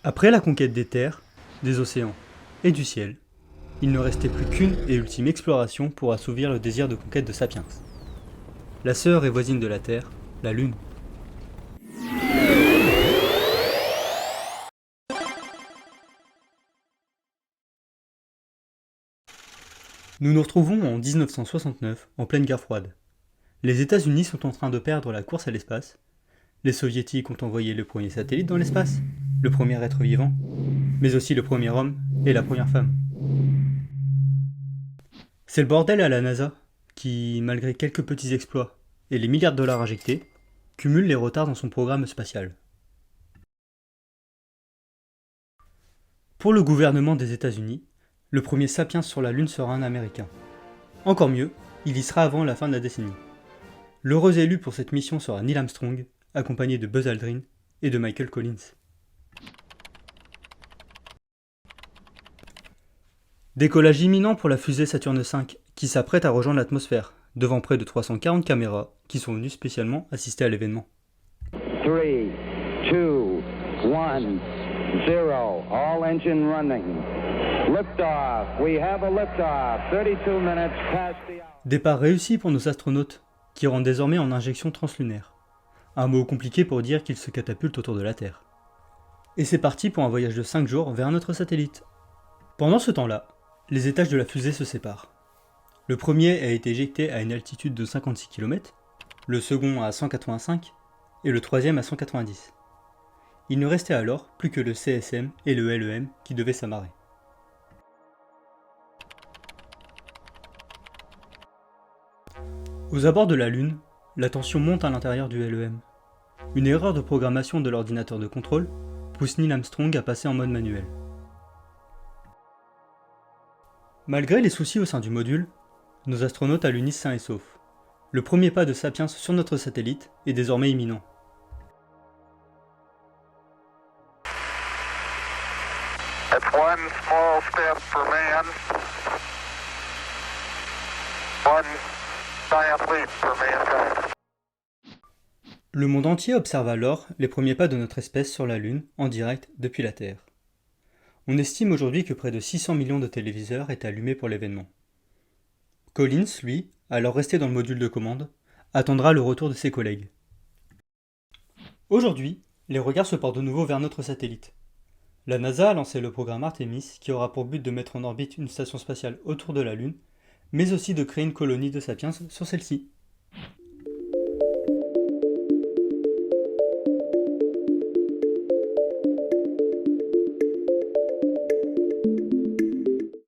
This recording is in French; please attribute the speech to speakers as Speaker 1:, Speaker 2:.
Speaker 1: Après la conquête des terres, des océans et du ciel, il ne restait plus qu'une et ultime exploration pour assouvir le désir de conquête de Sapiens. La sœur et voisine de la Terre, la Lune. Nous nous retrouvons en 1969, en pleine guerre froide. Les États-Unis sont en train de perdre la course à l'espace. Les Soviétiques ont envoyé le premier satellite dans l'espace, le premier être vivant, mais aussi le premier homme et la première femme. C'est le bordel à la NASA, qui, malgré quelques petits exploits et les milliards de dollars injectés, cumule les retards dans son programme spatial. Pour le gouvernement des États-Unis, le premier Sapiens sur la Lune sera un Américain. Encore mieux, il y sera avant la fin de la décennie. L'heureux élu pour cette mission sera Neil Armstrong, accompagné de Buzz Aldrin et de Michael Collins. Décollage imminent pour la fusée Saturne V, qui s'apprête à rejoindre l'atmosphère, devant près de 340 caméras qui sont venues spécialement assister à l'événement.
Speaker 2: 3, 2, 1, 0. All engine running. Liftoff. We have a liftoff. 32 minutes past the hour.
Speaker 1: Départ réussi pour nos astronautes, qui rentrent désormais en injection translunaire. Un mot compliqué pour dire qu'ils se catapultent autour de la Terre. Et c'est parti pour un voyage de 5 jours vers notre satellite. Pendant ce temps-là, les étages de la fusée se séparent. Le premier a été éjecté à une altitude de 56 km, le second à 185 et le troisième à 190. Il ne restait alors plus que le CSM et le LEM qui devaient s'amarrer. Aux abords de la Lune, la tension monte à l'intérieur du LEM. Une erreur de programmation de l'ordinateur de contrôle pousse Neil Armstrong à passer en mode manuel. Malgré les soucis au sein du module, nos astronautes alunissent sains et saufs. Le premier pas de Sapiens sur notre satellite est désormais imminent.
Speaker 3: It's one small step for man, one giant leap for mankind.
Speaker 1: Le monde entier observe alors les premiers pas de notre espèce sur la Lune en direct depuis la Terre. On estime aujourd'hui que près de 600 millions de téléviseurs étaient allumés pour l'événement. Collins, lui, alors resté dans le module de commande, attendra le retour de ses collègues. Aujourd'hui, les regards se portent de nouveau vers notre satellite. La NASA a lancé le programme Artemis qui aura pour but de mettre en orbite une station spatiale autour de la Lune, mais aussi de créer une colonie de Sapiens sur celle-ci.